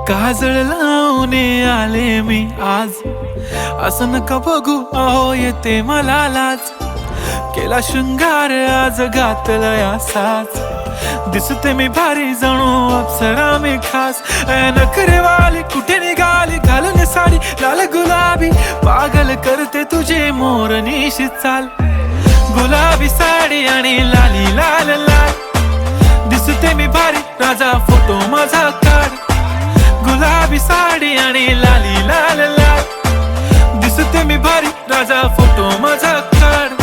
काजळ लावून आले मी आज, असं नका बघू अहो येते मला लाज. केला शृंगार आज घातलाय असाच, दिसते मी भारी जणू अप्सरा मी खास. नखरेवाली कुठे निघाली घालून साडी लाल गुलाबी, पागल करते तुझे मोरनीशी चाल. गुलाबी साडी आणि लाली लाल लाल, दिसते मी भारी राजा फोटो माझा काढ. गुलाबी साडी आणि लाली लाल लाल, दिसते मी भारी राजा फोटो माझा काढ.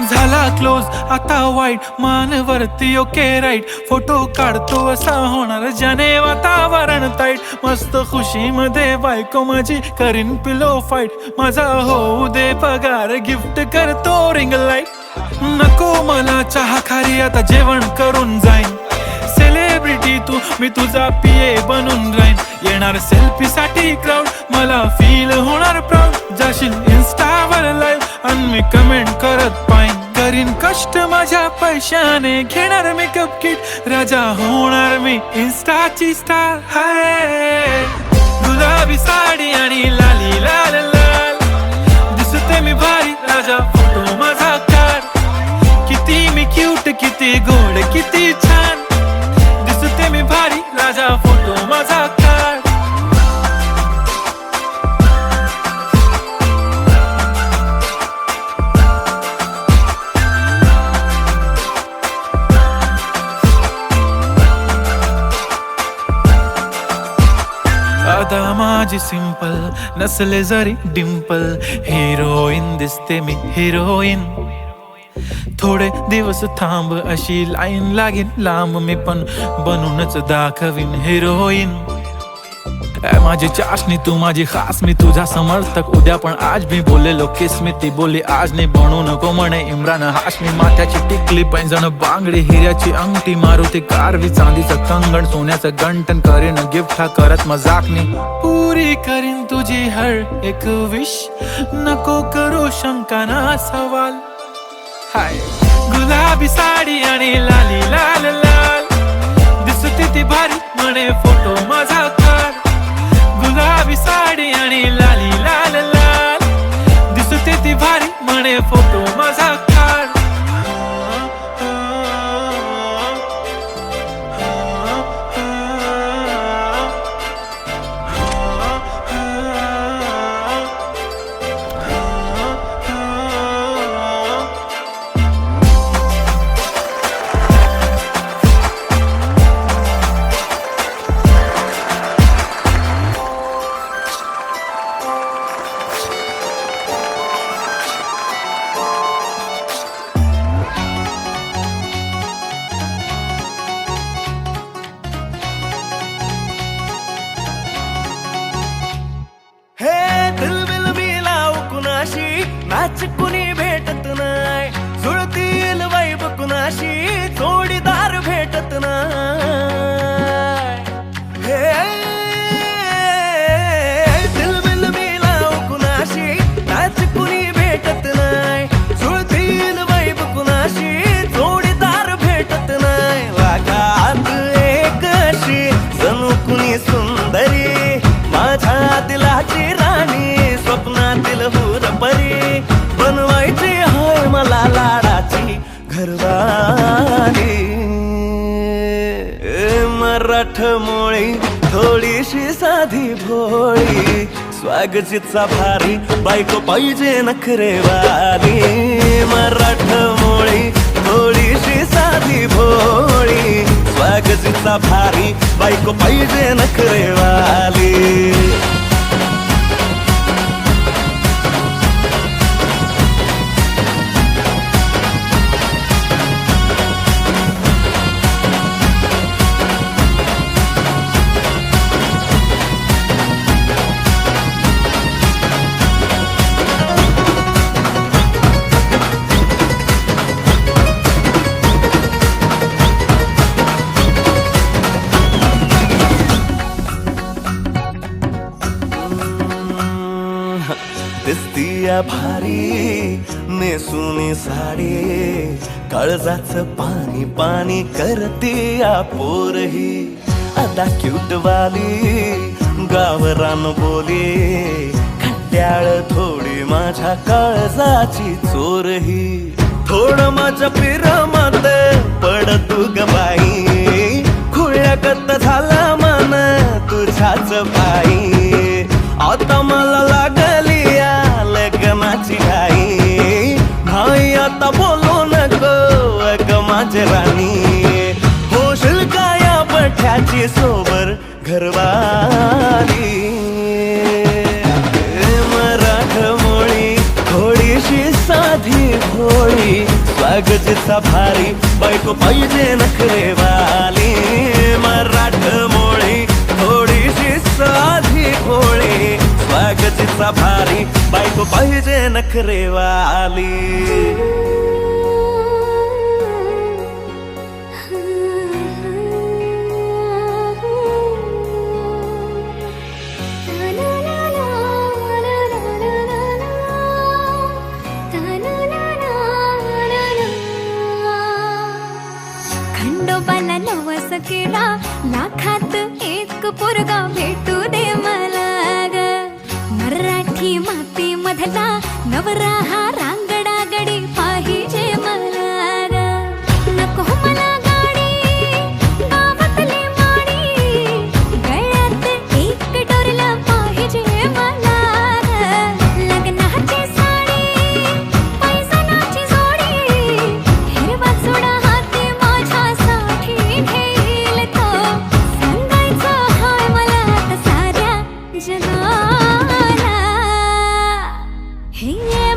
झाला क्लोज आता वाईट, मानवरती ओके राईट. फोटो काढतो असा होणार ज्याने वातावरण ताईट. मस्त खुशी मध्ये बायको माझी करीन पिलो फाईट. माझा होऊ दे पगार गिफ्ट करतो रिंग लाईट. नको मला चहा खारी आता जेवण करून जाईन. सेलिब्रिटी तू मी तुझा पिये बनून राहीन. येणार सेल्फी साठी क्राऊड मला फील होणार प्राऊड. जाशील इन्स्टावर लाईव्ह आणि मी कमेंट करत पाईन. करीन कष्ट माझ्या पैशाने घेणार मेकअप किट. राजा होणार मी इन्स्टाची स्टार. हाय गुलाबी साडी आणि लाली लाल लाल, दिसते मी भारी राजा फोटो माझा काढ. किती मी क्यूट किती गोड किती छान, दिसते मी भारी राजा फोटो माझा काढ. आता माझी सिंपल नसले जरी डिंपल, हिरोईन दिसते मी हिरोईन. थोडे दिवस थांब अशी लाईन लागेल लांब, मी पण बनूनच दाखवीन हिरोईन. माझी चाशनी तू माझी खास, मी तुझा समर्थक उद्या पण आज. मी बोलेलो किस मी ती बोली आज नाही. बनू नको म्हणे इम्रान हाशमी. माथ्याची टिकली पैंजण बांगडी, हिऱ्याची अंगठी, मारुती कारवी, चांदीचं कंगण, सोन्याचं गंटन. करीन गिफ्ट हा करत मजाकनी. पुरी करीन तुझी हर एक विश, नको करू शंका ना सवाल. हाय गुलाबी साडी आणि लाली लाल लाल, दिसते ती भारी म्हणे फोटो माझा काढ. गुलाबी साडी आणि लाली लाल लाल, दिसते ती भारी म्हणे फोटो माझा काढ. मॅच कुणी भेटत नाय, जुळतील वाईब कुणाशी जोडीदार भेटत नाय. हे दिलबिल मिलाव कुणाशी मॅच कुणी भेटत नाय, जुळतील वाईब कुणाशी जोडीदार भेटत नाय. वागात एक अशी जणू कुणी सुंदरी, माझ्या दिलाची राणी, स्वप्नातील हुरपरी. बनवायची हाय मला लाडाची घरवाली. मराठमोळी थोडीशी साधी भोळी, स्वागतीचा भारी बायको पाहिजे नखरेवाली. मराठमोळी थोडीशी साधी भोळी, स्वागतीचा भारी बायको पाहिजे नखरेवाली. या भारी नेसुनी साडी काळजाच पाणी पाणी करते या पोरही आता क्यूट वाली गावरान बोली खट्याळ थोडी माझ्या काळजाची चोरही थोडं माझ्या प्रेमात पड तू ग बाई खुळ्यागत झाला मन तुझ्याच पायी आता मला लागली या लग्नाची घाई नाही आता बोलू नको अग माझी राणी होशील का या बठ्याची सोबर घरवाली मराठमोळी थोडीशी साधी भोळी स्वागतीचा भारी बायको पाहिजे नखरेवाली मराठमोळी थोडीशी साधी भोळी स्वागतीचा भारी बायको पाहिजे नखरेवाली खंडोबाला नवस केला लाखात एक पोरगा भेटू दे मला ग मराठी माती मधला नवरा हा रांगडा गडी पाहिजे मला ग नको मला गाडी गावातली माडी गळ्यात एक डोरला पाहिजे मला ग लग्नाची साडी पैसनाची जोडी हिरवा चुडा हाती माझ्यासाठी घेईल तो सांगायचं हाय मला आता साऱ्या जगाला हे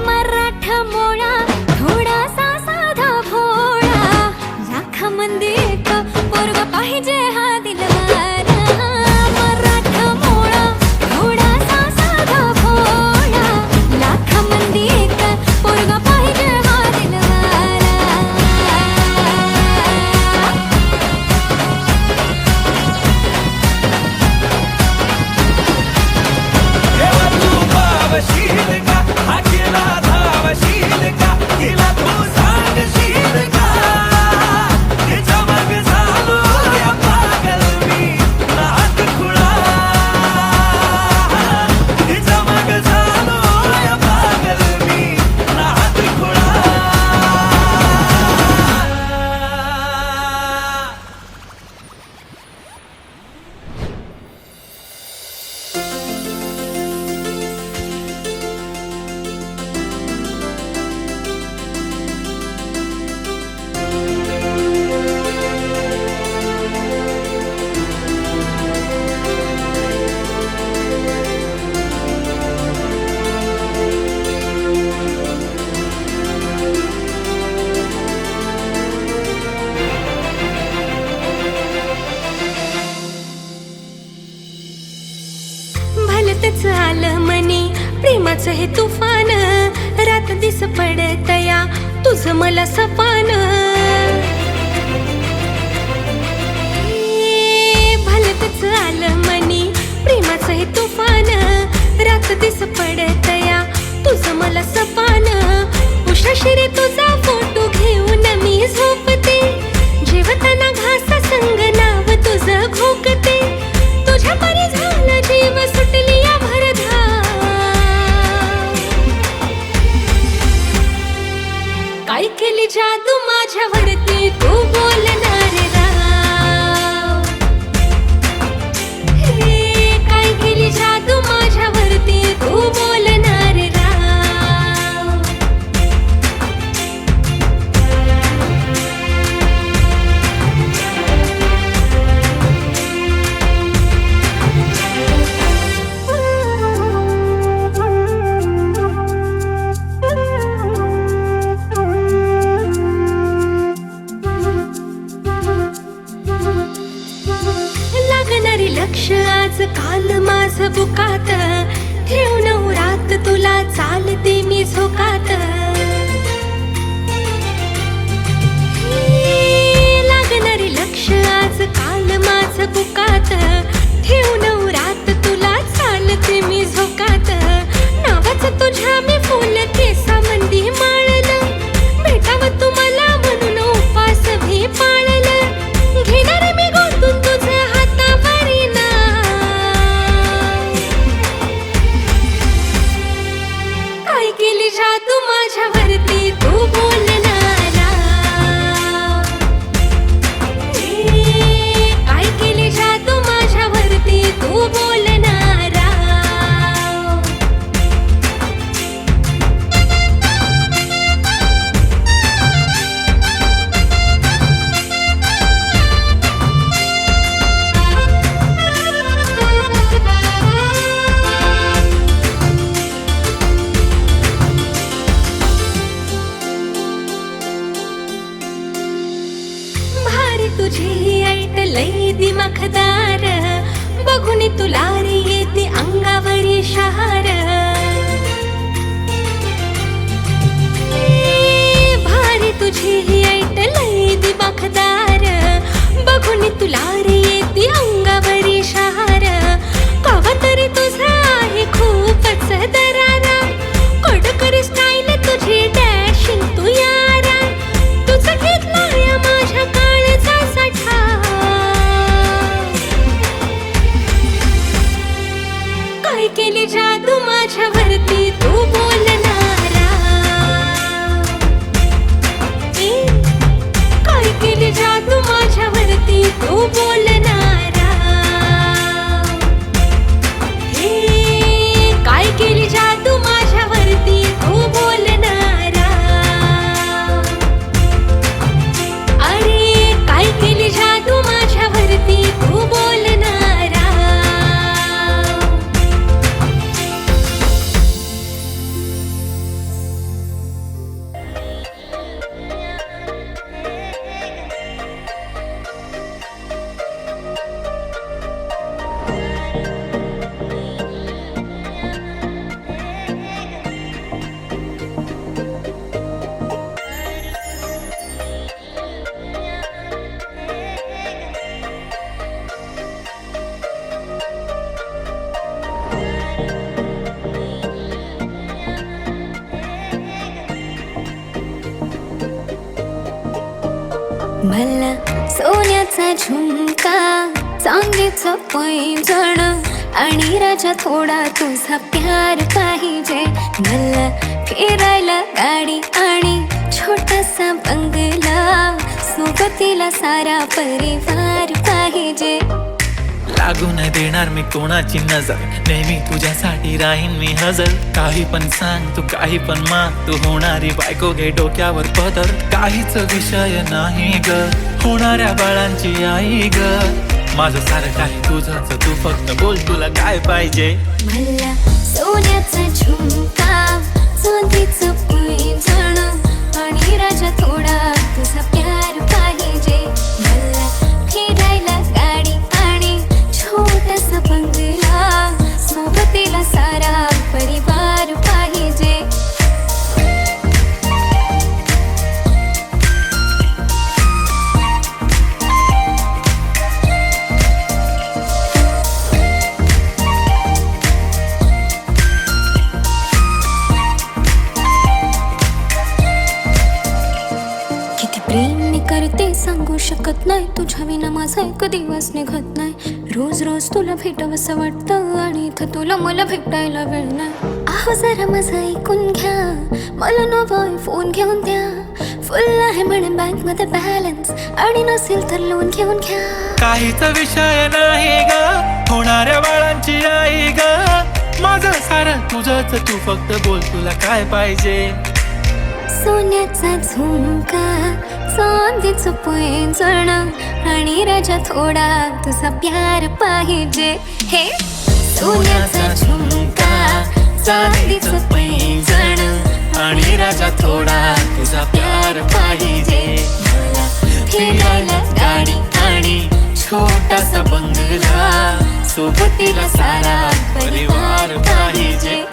मराठमोळा थोडासा साधा भोळा लाखामध्ये एक पोरगा पाहिजे हा दिलवाला मराठमोळा थोडासा साधा भोळा लाखामध्ये एक पोरगा पाहिजे हा दिलवाला तेव्हा तू पावशील का हा केला धावशील का तिला तू सांगशील का तिच्या मग झालो या पागल मी नाद खुळा तिच्या मग झालो या पागल मी नाद खुळा भलतच आलं मनी प्रेमाचं हे तुफान रात दिस पडतया तुझं मला सपान भलतच आलं मनी प्रेमाचं हे तुफान रात दिस पडतया तुझं मला सपान उशाशिरी तुझा फोटो घेऊन मी झोपते जेवताना घासा संग नाव तुझं घोकते तुझ्या परी झाला जीव सुटली या भरधा काय केली जादू माझ्यावरती तू बोलणार राव हे काय केली जादू माझ्यावरती तू बोलणार राव लक्ष आज काल माझं बुकात ठेवून रात तुला चालते मी झोकात लागणारे लक्ष आज काल माझं बुकात ठेवून रात तुला चालते मी झोकात नावाचं तुझ्या मी बघून तुला रे येते अंगावरी शहार भारी तुझी ही ऐट लई दिमाखदार बघून तुला रे येते अंगावरी शहार कवा तरी तुझा आहे खूपच दरारा कडकर स्टाईल तुझी डॅशिंग तू यारा तुझं घेतला या माझ्या काळचा साठा काय केली जादू माझ्यावरती तू बोलणारा काय केली जादू माझ्यावरती तू बोलणारा काय केली जादू माझ्यावरती तू बोलणारा अरे काय केली जादू माझ्यावरती तू बोलणारा मला सोन्याचा झुमका चांदीचं पैंजण आणि राजा थोडा तुझा प्यार पाहिजे मला फिरायला गाडी आणि छोटासा बंगला सोबतीला सारा परिवार पाहिजे लागू नाही देणार मी कोणाची नजर नेहमी तुझ्यासाठी राहीन मी हजर काही पण सांग तू काही पण माग तू होणारी बायको घे डोक्यावर पदर काहीच विषय नाही ग होणाऱ्या बाळांची आई ग माझं सारं काही तुझंच तू फक्त बोल तुला काय पाहिजे मला सोन्याचा झुमका चांदीचं पैंजण आणि राजा थोडा तुझा प्यार पाहिजे मला फिरायला गाडी आणि छोटासा बंगला सोबतीला सारा परिवार पाहिजे प्रेम मी करते सांगू शकत नाही तुझ्या विना माझा एक दिवस निघत नाही रोज रोज तुला भेटावंसं वाटतं आणि इथं तुला मला भेटायला वेळ नाही आहो जरा माझं ऐकून घ्या मला नवा फोन घेऊन द्या फुल आहे म्हणे बँक मध्ये बॅलन्स आणि नसेल तर लोन घेऊन घ्या काहीच विषय नाही ग होणाऱ्या बाळांची आई ग माझं सारं तुझंच तू फक्त बोल तुला काय पाहिजे सोन्याचा झुमका चांदीचं पैंजण आणि राजा थोडा तुझा प्यार पाहिजे हे सोन्याचा झुमका चांदीचं पैंजण आणि राजा थोडा तुझा प्यार पाहिजे मला फिरायला गाडी आणि छोटासा बंगला सोबतीला सारा परिवार पाहिजे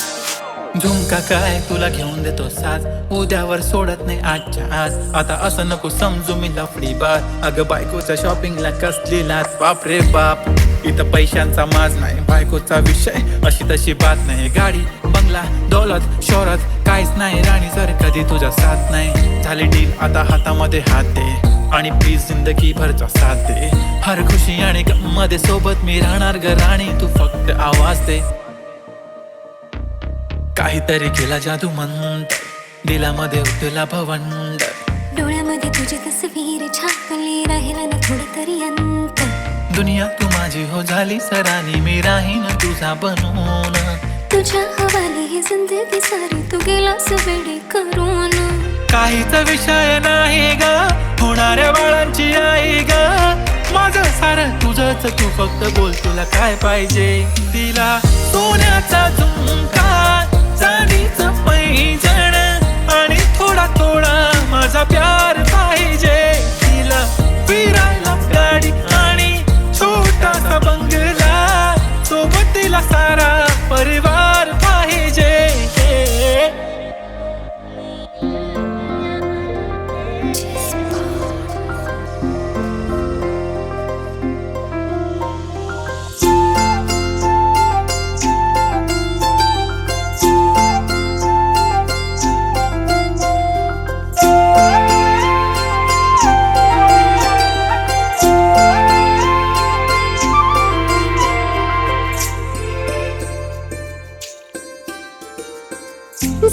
झुमका काय तुला घेऊन देतो साज उद्यावर सोडत नाही आजच्या आज आता असं नको समजू मी लफडी बात अगं बायकोच्या शॉपिंगला कसली लाच बाप रे बाप इथं पैशांचा माज नाही बायकोचा विषय अशी तशी बात नाही गाडी बंगला दौलत शोहरत काहीच नाही राणी जर कधी तुझा साथ नाही झाली डील आता हातामध्ये हात दे आणि प्लीज जिंदगी भरचा साथ दे हर खुशी आणि मध्ये सोबत मी राहणार ग राणी तू फक्त आवाज दे काहीतरी केला जादू मंत दिलामध्ये उठला भवंड डोळ्यामध्ये तुझी तस्वीर छापली राहिला ना थोडं तरी अंत दुनिया तू माझी हो झाली सरानी मी राहीन तुझा बनून तुझ्या हवाली ही जिंदगी सारी तू गेलास वेडी करून काहीच विषय नाही ग होणाऱ्या बाळांची आई ग माझं सारं तुझंच तू फक्त बोल तुला काय पाहिजे तिला सोन्याचा झुमका चांदीचं पैंजण आणि थोडा थोडा माझा प्यार पाहिजे तिला फिरायला गाडी आणि छोटासा बंगला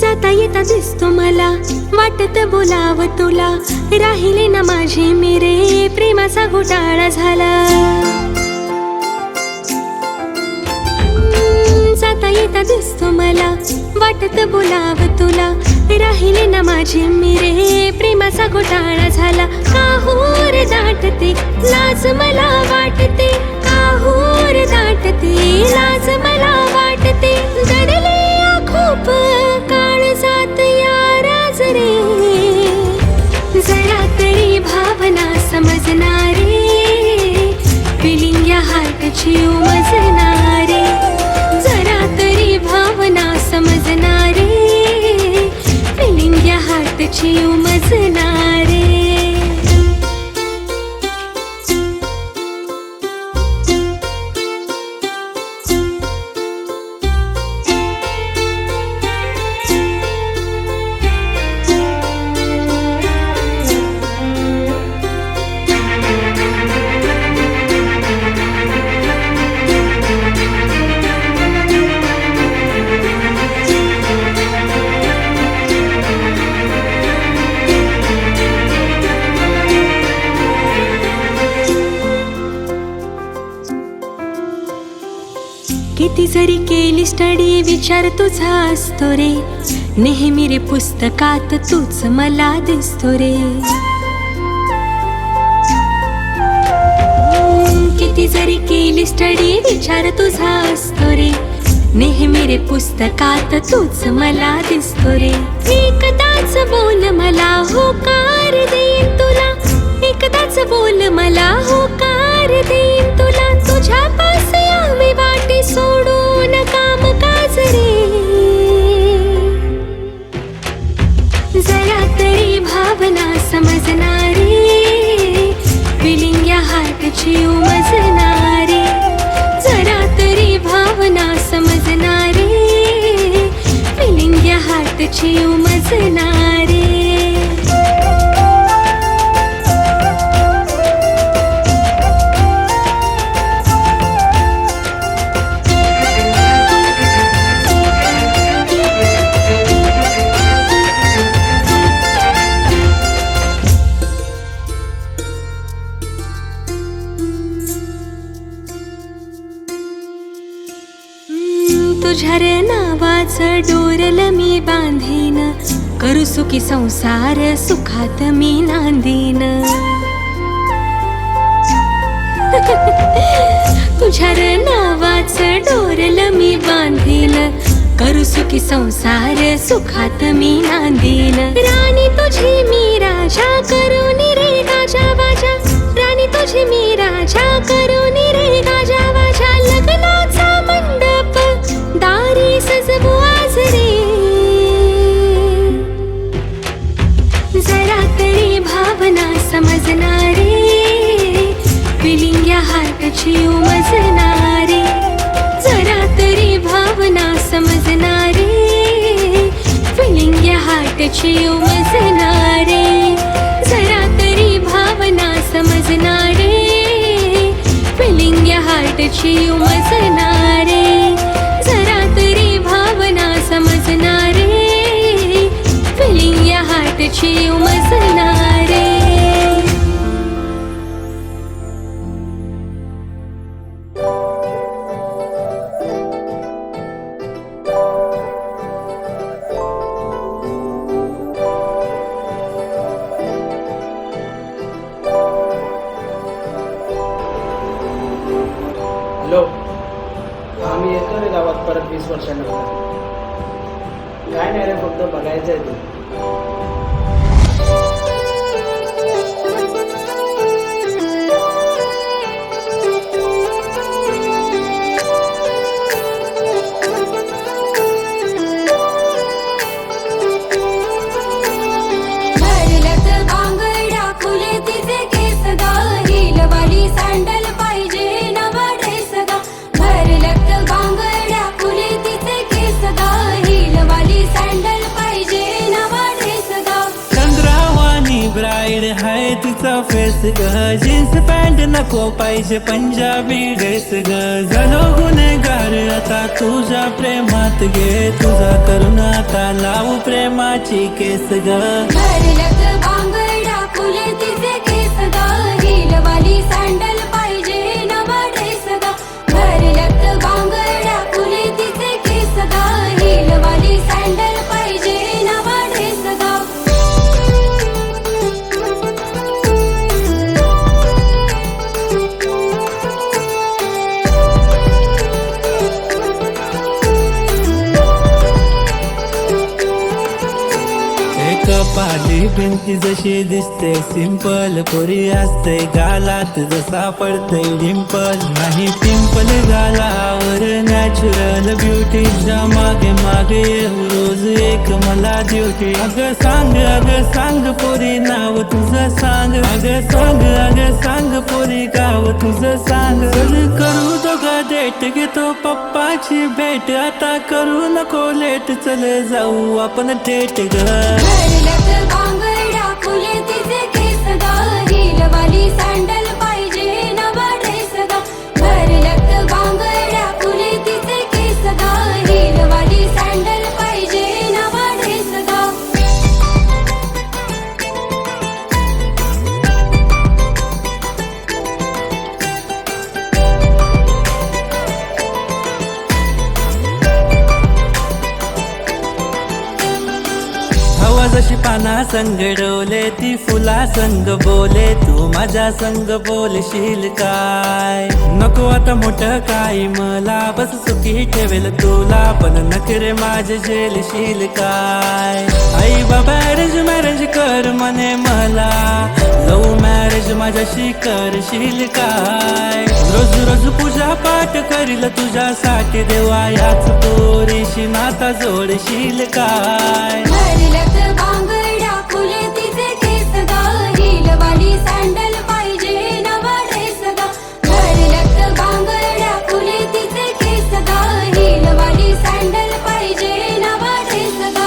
जाता येता दिसतो मला, वाटत बोलाव तुला, राहिले ना माझे मेरे, प्रेमाचा घोटाळा झाला. जाता येता दिसतो मला, वाटत बोलाव तुला, राहिले ना माझे मेरे, प्रेमाचा घोटाळा झाला. काहूर दाटते लाज मला वाटते, काहूर दाटते लाज मला वाटते, दडले खूप काळ जात या राज रे, जरा तरी भावना समजणारे, फिलिंग या हार्टची उमजणारे, जरा तरी भावना समजणारे, फिलिंग या हार्टची उमजणारे. किती जरी केली स्टडी विचार तुझा असतो रे, नेहमी रे पुस्तकात तूच मला दिसतो रे. किती जरी केली स्टडी विचार तुझा असतो रे, नेहमी रे पुस्तकात तूच मला दिसतो रे. एकदाच बोल मला होकार देईन तुला, एकदाच बोल मला होकार देईन तुला, तुझ्या पास यावे वाटे सोडून काम काज रे, जरा तरी भावना समजणारे, फिलिंग या हार्टची उमजणारे, जरा तरी भावना समजणारे, फिलिंग या हार्टची उमजणारे. तुझ्या रे नावाचं डोरल मी बांधीन, करू सुखी संसार सुखात मी नांदीन. तुझ्या रे नावाचं डोरल मी बांधीन, करू सुखी संसार सुखात मी नांदीन. राणी तुझी मी राजा करून रे गाजा वाजा, राणी तुझी मी राजा करून रे गाजा वाजा, लग्नाचा मंडप दारी सजवू आज रे, जरा तरी भावना समजणारे, फिलिंग या हार्टची उमजणारे, जरा तरी भावना समजणारे, फिलिंग या हार्टची उमजणारे, जरा तरी भावना समजणारे, फिलिंग या हार्टची उमजणारे, जरा तरी भावना समजणारे, फिलिंग या हार्टची उमजणारे. हॅलो, आम्ही येतो रे गावात परत 20 वर्षानंतर. काय नाही रे, फक्त बघायचं आहे ते. सँडल पाहिजे नवा ड्रेस गा, भरलक बांगड्या फुले तिचे केस गा, हिलवाली सँडल पाहिजे नवा ड्रेस गा. चंद्रावानी ब्राईड हाय तिचा फेस ग, जीन्स पॅन्ट नको पाहिजे पंजाबी ड्रेस ग, झालो गुन्हेगार आता तुझ्या प्रेमात गे, तुझा करून आता लावू प्रेमाची केस ग. भरलत बांगड्या फुले तिचे केस ग, हिलवाली सँडल पाहिजे नवा ड्रेस ग. भरलत बांगड्या फुले तिचे केस ग, हिलवाली सँडल पाहिजे नवा ड्रेस ग. कपाली भिंती जशी दिसते सिंपल, पोरी असते गालात जसा पडते डिंपल. नाही पिंपल गालावर नॅचरल ब्युटीच्या मागे मागे येऊ रोज एक मला ड्युटी. अगं सांग पोरी नाव तुझं सांग, अगं सांग पोरी गाव तुझं सांग. चल करू दोघं डेट, घेतो पप्पाची भेट, आता करू नको लेट, चल जाऊ आपण थेट ग. भरलत बांगड्या फुले तिचे केस ग, हिलवाली सँडल पाहिजे नवा ड्रेस ग. भरलत बांगड्या फुले तिचे केस ग, हिलवाली सँडल पाहिजे नवा ड्रेस ग. हवा जशी पाना संग डोले, ती फुला संग बोले, तू माझ्या संग बोलशील काय. नको आता मोठं काय मला, बस सुखी ठेवेल तुला, पण नखरे माझे झेलशील काय. आई बाबा अरेंज मॅरेज कर म्हणे मला, लव्ह मॅरेज माझ्याशी करशील काय. रोज रोज पूजा पाठ करील तुझ्यासाठी देवा, याच पोरीशी नाता जोडशील काय. भरलत बांगड्या फुले तिचे केस ग, हिलवाली सँडल पाहिजे नवा ड्रेस ग. भरलत बांगड्या फुले तिचे केस ग, हिलवाली सँडल पाहिजे नवा ड्रेस ग.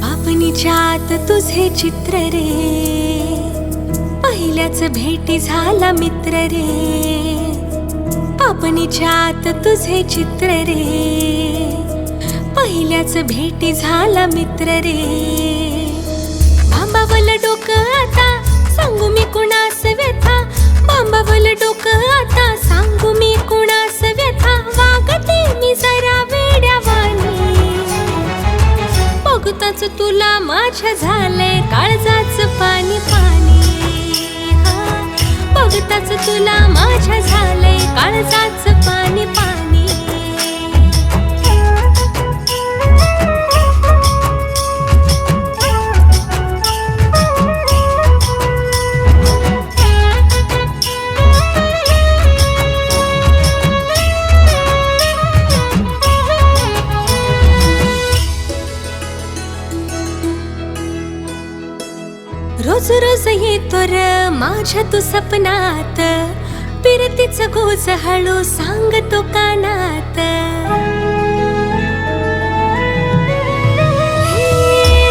पापणीच्यात तुझे चित्र रे, पहिल्याच भेटी झाला मित्र रे. पापणीच्यात तुझे चित्र रे, पहिल्याच भेटी झाला मित्र रे. बांबावलं डोकं आता सांगू मी कुणास व्यथा, बांबावलं डोकं आता सांगू मी कुणास व्यथा. वागते मी जरा वेड्यावानी, बघताच तुला माझ्या झालंय काळजाचं पाणी पाणी. हा, बघताच तुला माझ्या झालंय काळजाचं पाणी पाणी. रोज रोज येतो र माझ्या तू सपनात, पिरतीच गोज हळू सांगतो कानात.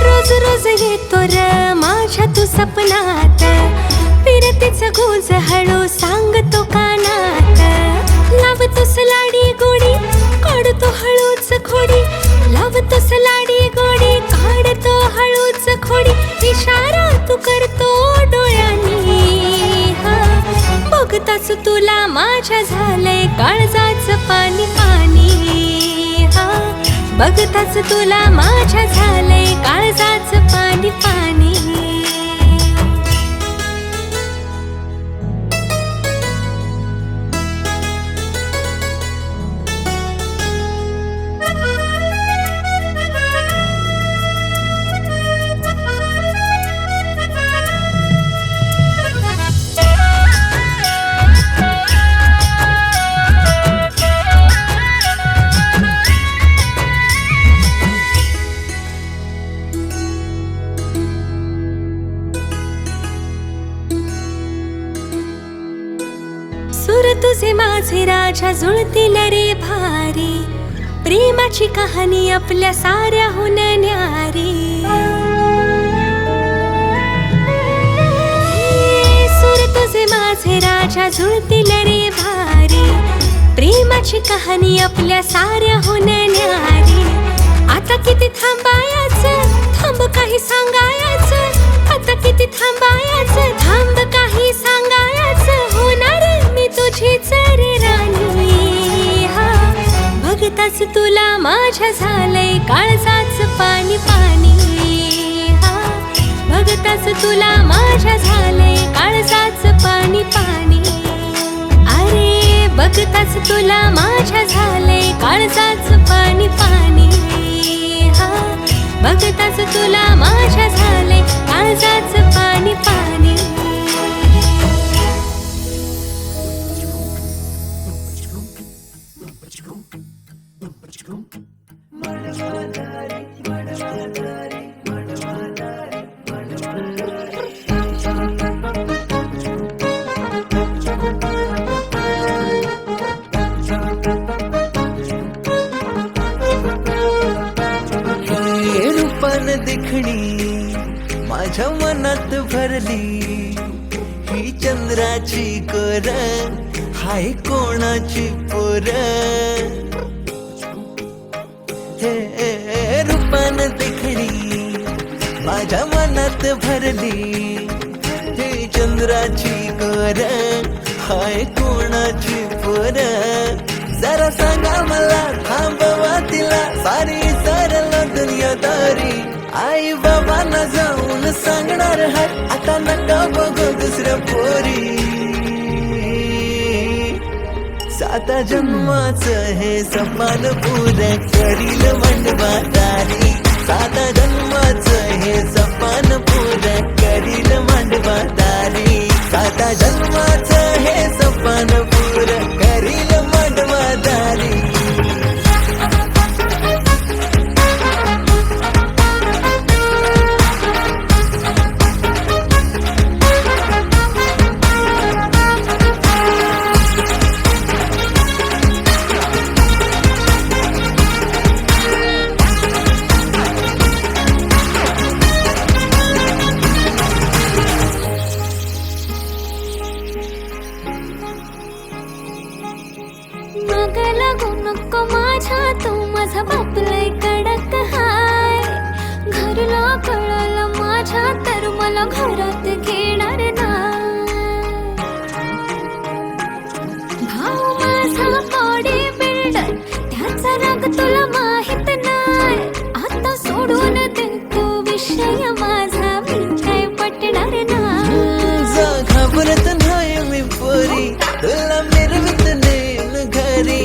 रोज रोज येतो र माझ्या तू सपनात, पिरतीच गोज हळू सांगतो कानात. लावतोस लाडी गोडी काढतो हळूच खोडी, लावतोस लाडी गोडी काढतो हळूच खोडी. इशारा तू करतो डोळ्यांनी, हा, बघताच तुला माझ्या झालंय काळजाचं पाणी पाणी. हा, बघताच तुला माझ्या झालंय काळजाचं पाणी पाणी. सूर तुझे माझे राजा जुळतील रे भारी, प्रेमाची कहाणी आपल्या साऱ्याहून न्यारी. सूर तुझे माझे राजा जुळतील रे भारी, प्रेमाची कहाणी आपल्या साऱ्याहून न्यारी. आता किती थांबायचं, थांब काही सांगायचं. आता किती थांबायचं, थांब काही सांगायचं. होणार मी तुझीच रे राणी. हा बघताच तुला माझ्या झालंय काळजाच पाणी पाणी. हा बघताच तुला माझ्या झालंय काळजाच पाणी पाणी. अरे बघताच तुला माझ्या झालंय काळजाच पाणी पाणी. हा बघताच तुला माझ्या झालंय काळजाच पाणी पाणी. रूपान देखणी माझ्या मनात भरली. ही चंद्राची कोर हाय कोणाची पोर. हे रूपान देखणी माझ्या मनात भरली. ही चंद्राची कोर हाय कोणाची पोर. जरा सांगा मला थांबवा तिला सारी सरल दुनियादारी. आई बाबांना जाऊन सांगणार हाय आता नका बघू दुसऱ्या पोरी. साता जन्माचं हे सपान पुरं करील मांडवादारी. साता जन्माचं हे सपान पुरं करील मांडवादारी. साता जन्माचं हे सपान पुरं करील मांडवादारी. मग लागू नको माझ्या तू माझा बाप लय कडक हाय. घरला कळलं माझ्या तर मला घरात घेणार नाही. भाऊ माझा बॉडी बिल्डर त्याचा राग तुला माहित नाही. आता सोडून दे तू विषय माझा मी काय पटणार नाही. घाबरत नाही मी पोरी तुला मिरवित नेन घरी.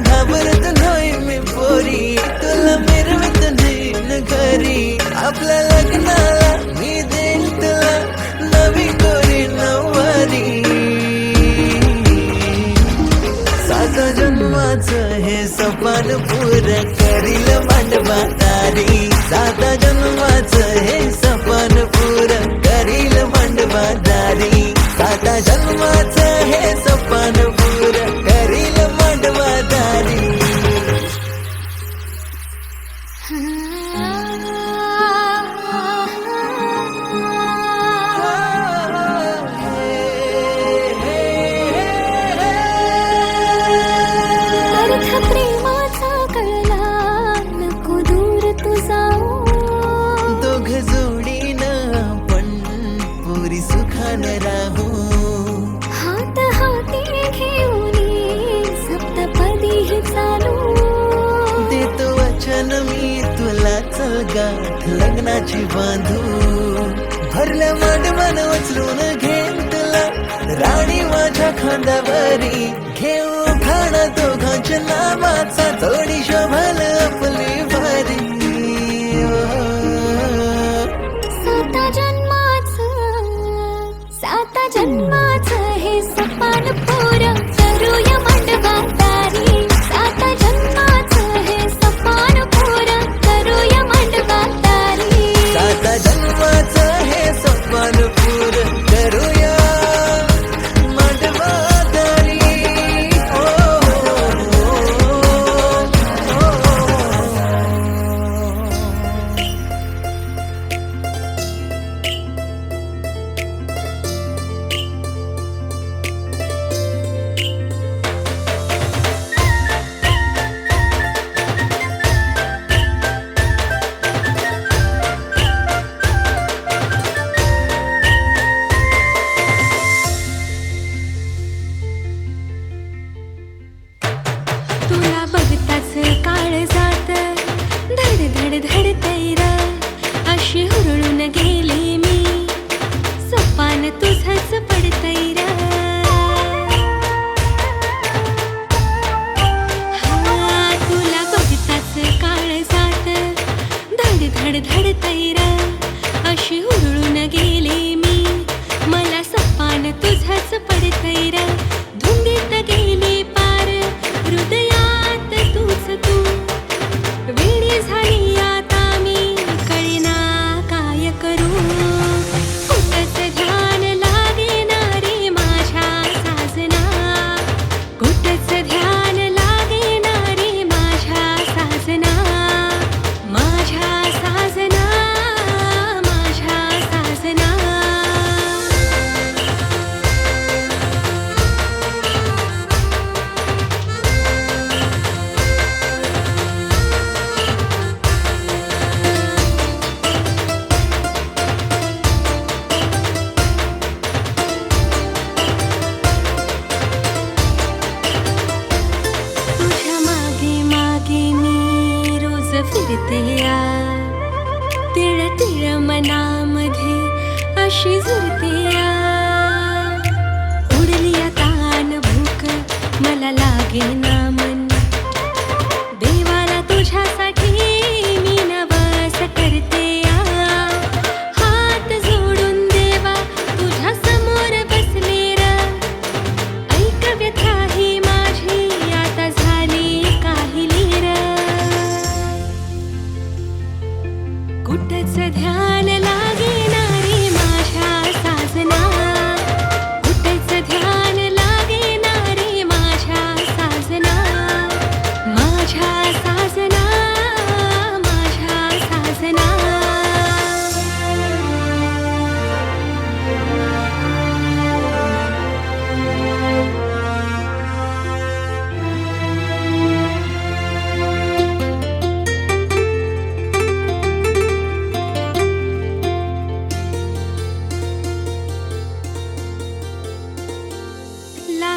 घाबरत नाही मी पोरी तुला मिरवित नेन घरी. आपल्या लग्नाला मी देईन तुला नवी कोरी नववारी. साता जन्माचं हे सपान पुरं करील मांडवादारी. साता जन्माचं हे सपान पुरं करील मांडवादारी. साता जन्माचं हे सपान पुरं करील मांडवादारी. अर्थ प्रेमाचा कळला नको दूर तू जाऊ. दोघ जोडीनं आपण पुरी सुखानं राहू. हात हाती घेऊन सप्तपदी चालू. देतो वचन मी तुला चल गाठ लग्नाची बांधू. भरल्या मांडवान उचलून घेईन तुला राणी माझ्या खांद्यावरी. घेऊ खाणा दोघांच्या नावाचा थोडी शोभल आपली भारी. साता जन्माचं हे सपान पोरं करूया मांडवादारी. साता जन्माचं हे सपान पोरं करूया मांडवादारी. साता जन्माचं हे सपान पुरं करूया मांडवादारी.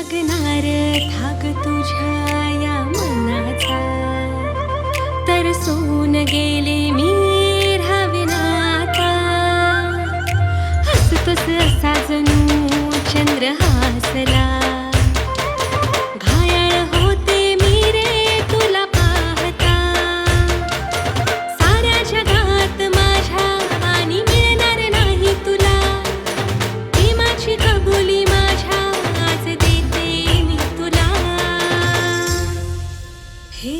लागणार धाग तुझ्या या मनाचा, तरसून गेले मी राविनाता. हसतोस असा जणू चंद्र हासला, घायाळ होते मी रे तुला पाहता. साऱ्या जगात माझ्या आणि मिळणार नाही तुला, प्रेमाची कबुली माझ्या आज देते मी तुला. हे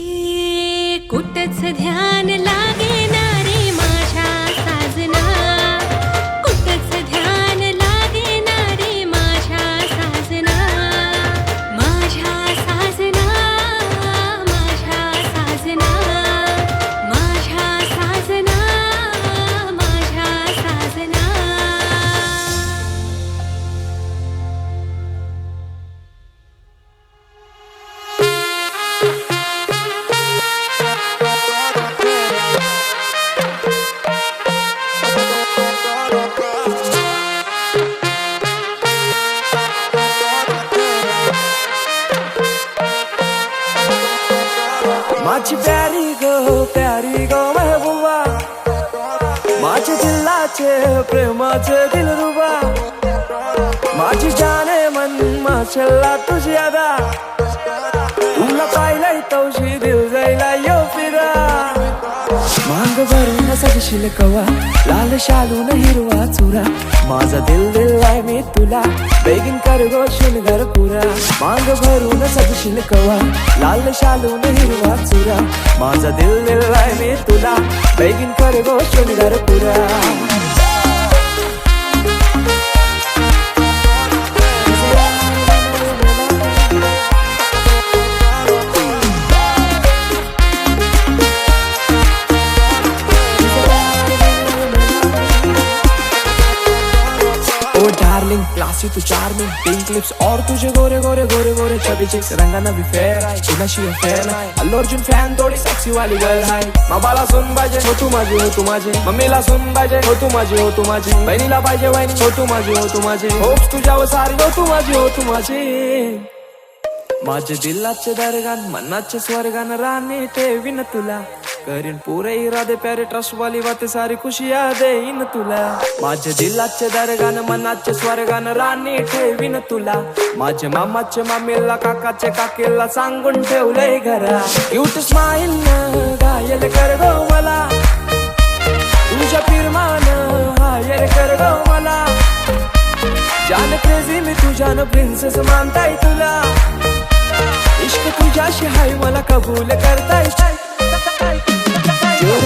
कुठंच ध्यान लागेना रे माझ्या साजना, कुठंच ध्यान लागेना रे माझ्या साजना. माझ्या साजना, माझ्या साजना, माझ्या साजना, माझ्या साजना. माझी प्यारी गो महबूबा, माझ्या दिलाचे प्रेमाचे दिलरुबा. माझी जाने मन माशल्ला तुझी अदा, तुला पाहिलंय तवशी दिल जायला यो फिरा. मांग भरून सजशील कवा, लाल शालून हिरवा चुरा. माझा दिल दिलाय मी तुला, बेगीन कर गो शृंगार पुरा. मांग भरून सजशील कवा, लाल शालून हिरवा चुरा. माझा दिल दिलाय मी तुला, बेगीन कर गो शृंगार पुरा. डार्लिंग क्लासी तू चार्मिंग, पिंक लिप्स और तुझे गोरे गोरे गोरे गोरे चबी चिक्स. रंगाना भी फेयर आहे, कुणाशी फेयर नाही. अल्लू अर्जुन फॅन थोडी सेक्सी वाली गर्ल आहे. बाबाला सुन पाहिजे हो तू माझी, हो तू माझी. मम्मीला सुन पाहिजे हो तू माझी, हो तू माझी. बहिणीला पाहिजे वहिनी हो तू माझी, हो तू माझी. होप्स तुझ्यावर सारी हो तू माझी, हो तू माझी. माझे दिलाचे दरगान मनाचे स्वर्गान राणी ठेवीन तुला. करीन पुरे इरादे प्यारे ट्रस्ट वाली बातें सारी खुशियां देईन तुला. माझे दिलाचे दरगान मनाचे स्वर्गान राणी ठेवीन तुला. माझे मामाचे मामीला काकाचे काकीला सांगून ठेवलंय घरा. क्यूट स्माइल न घायल कर गो मला, तुझ्या फिरमान हायर कर गो मला. जान क्रेझी मी तुझ्यान प्रिन्सेस मानताय तुला. इश्क तुझ्याशी हाय मला कबूल करताय.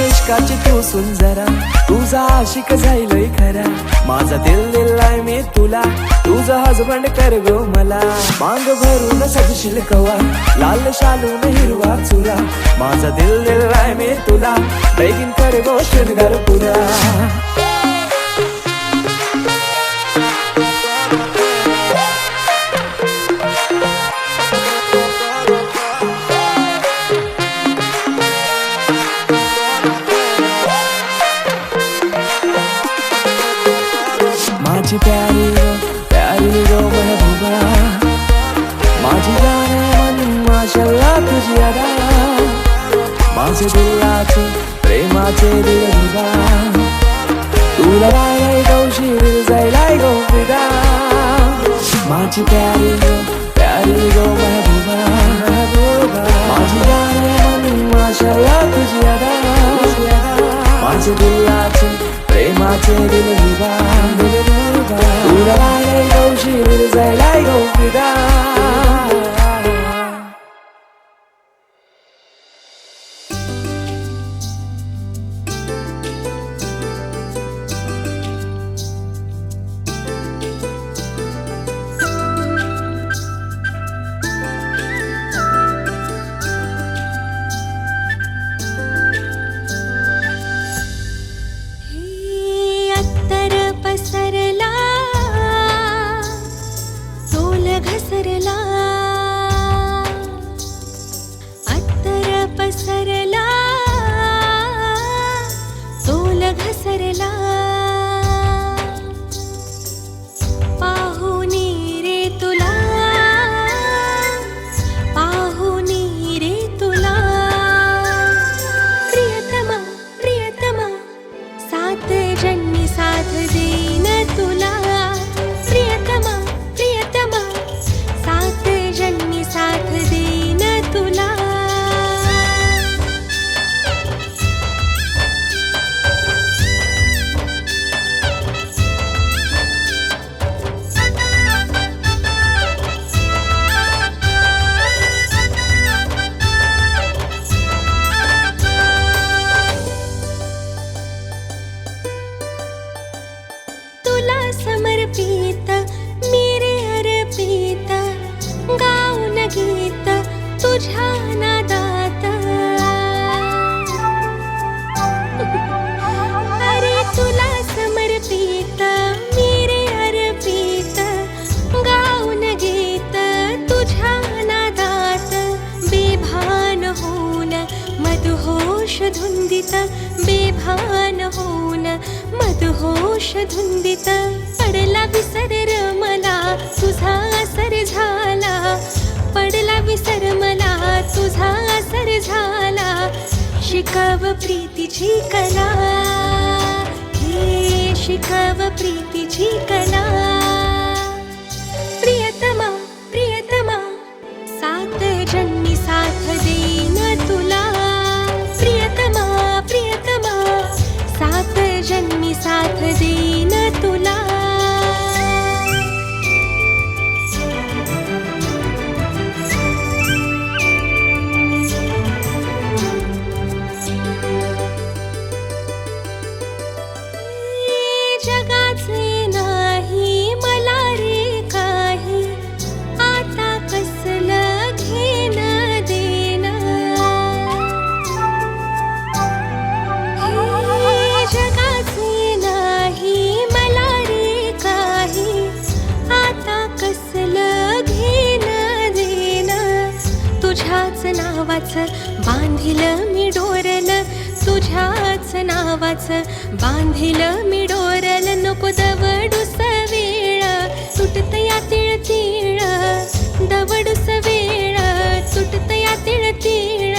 इश्काची तू सुन जरा, तुझा आशिक जाईलय खरा. माझा दिल दिलाय मी तुला, तुझा हजबंड कर गो मला. मांग भरून सजशील कवा, लाल शालून हिरवा चुरा. माझा दिल दिलाय मी तुला, बेगीन कर गो शृंगार पुरा. माझी प्यारी गो महबूबा, माझी जाने मन माशल्ला तुझी अदा. माझे दिलाचे प्रेमाचे दिलरुबा, तुला पाहिलंय गौशी दिल जायलाय गो फिदा. माझी प्यारी गो महबूबा, माझी जाने मन माशल्ला तुझी अदा. माझे दिलाचे प्रेमाचे दिलरुबा, तुला पाहिलंय गौशी दिल जायलाय गो फिदा. धुंदित बेभान होऊन मदहोश धुंदित पडला विसर मला तुझा असर झाला पडला विसर मला तुझा असर झाला शिकाव प्रीतीची कला हे शिकाव प्रीतीची कला प्रियतमा प्रियतमा सात जन्मी साथ देईन तुला प्रियतमा प्रियतमा सात जन्मी साथ देईन तुला जगाचे नाही मला रे काही आता कसलं घेणं देणं हे जगाचे नाही मला रे काही आता कसलं घेणं देणं तुझ्याच नावाचं बांधिलं मी डोरलं तुझ्याच नावाचं बांधिलं मी डोरल नको दवडूस वेळ तुटत या तिळ तिळ दवडूस वेळ तुटत या तिळ तिळ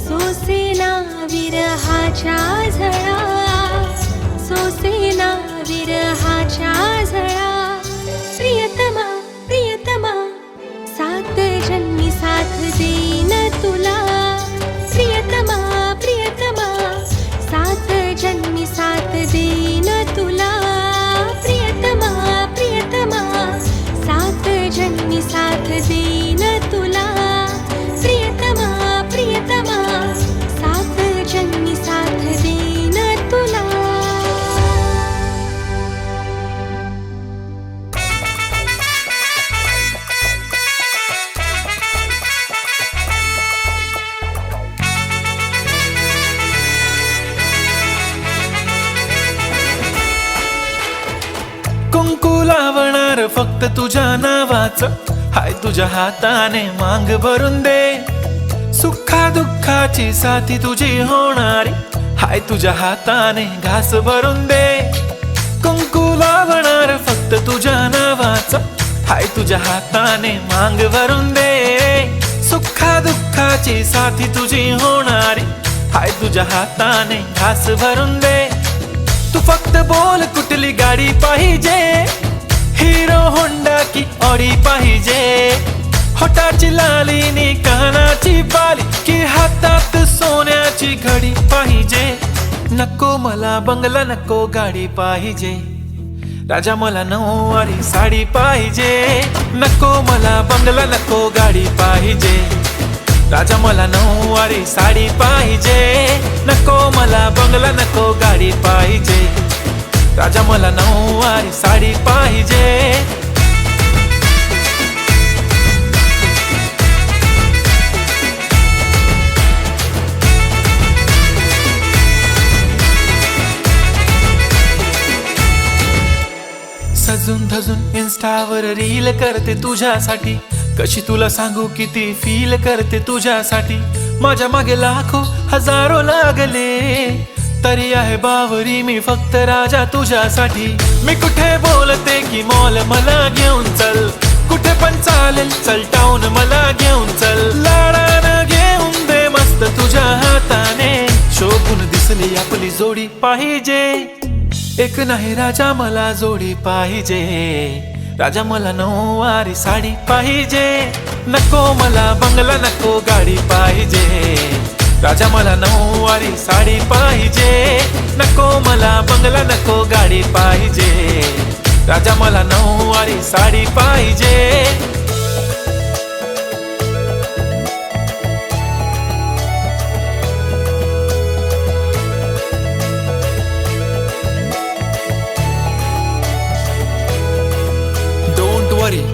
सोसेना विरहाच्या झळा सोसेना विरहाच्या झळा प्रियतमा प्रियतमा सात जन्मी साथ देईन तुला प्रियतमा प्रियतमा सात जन्मी साथ देईन तुला प्रियतमा प्रियतमा सात जन्मी साथ देईन तुला प्रियतमा प्रियतमा सात जन्मी साथ देईन तुला कुंकू लावणार फक्त तुझ्या नावाचं हाय तुझ्या हाताने मांग भरून दे सुखा दुःखाची साथी तुझी होणारी हाय तुझ्या हाताने घास भरून दे कुंकू लावणार फक्त तुझ्या नावाचं हाय तुझ्या हाताने मांग भरून दे सुखा दुःखाची साथी तुझी होणारी हाय तुझ्या हाताने घास भरून दे तू फक्त बोल कुठली गाडी पाहिजे हिरो होंडा की ऑडी पाहिजे होटाची लाली नी कानाची बाली की हातात सोन्याची घडी पाहिजे नको मला बंगला नको गाडी पाहिजे राजा मला नऊवारी साडी पाहिजे नको मला बंगला नको गाडी पाहिजे राजा मला नऊवारी साडी पाहिजे नको मला बंगला नको गाडी पाहिजे राजा मला नऊवारी साडी पाहिजे सजून धजून इन्स्टावर रील करते तुझ्यासाठी कशी तुला सांगू किती फील करते तुझ्यासाठी माझ्या मागे लाखो हजारो लागले तरी आहे बावरी मी फक्त राजा तुझ्यासाठी मी कुठे बोलते की मॉल मला घेऊन चल कुठे पण चालेल चल टाऊन मला घेऊन चल लाडानं घेऊन दे मस्त तुझ्या हाताने शोभून दिसली आपली जोडी पाहिजे एक नाही राजा मला जोडी पाहिजे राजा मला नऊवारी साडी पाहिजे नको मला बंगला नको गाडी पाहिजे राजा मला नऊवारी साडी पाहिजे नको मला बंगला नको गाडी पाहिजे राजा मला नऊवारी साडी पाहिजे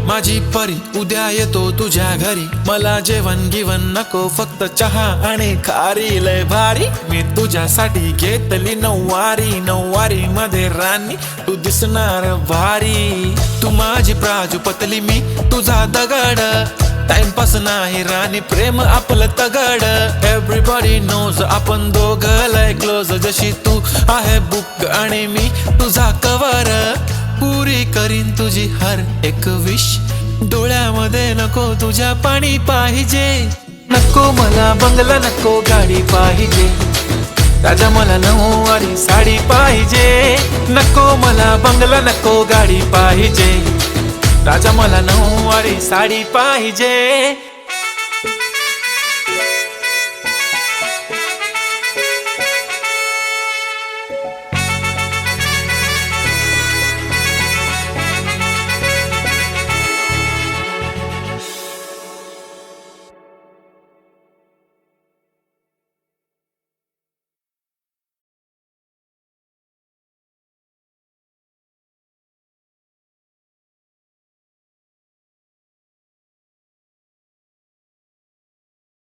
माझी परी उद्या येतो तुझ्या घरी मला जेवण गिवण नको फक्त चहा आणि खारी लय भारी मी तुझ्यासाठी घेतली नऊवारी नऊवारी मध्ये राणी तू दिसणार भारी तू माझी प्राजू पतली मी तुझा दगड टाइमपास नाही राणी प्रेम आपलं तगड एव्हरीबॉडी नोज आपण दोघं लय क्लोज जशी तू आहे बुक आणि मी तुझा कवर पुरी करीन तुझी हर एक विश डोळ्यामध्ये नको तुझ्या पाणी पाहिजे नको मला बंगला नको गाडी पाहिजे राजा मला नऊवारी साडी पाहिजे नको मला बंगला नको गाडी पाहिजे राजा मला नऊवारी साडी पाहिजे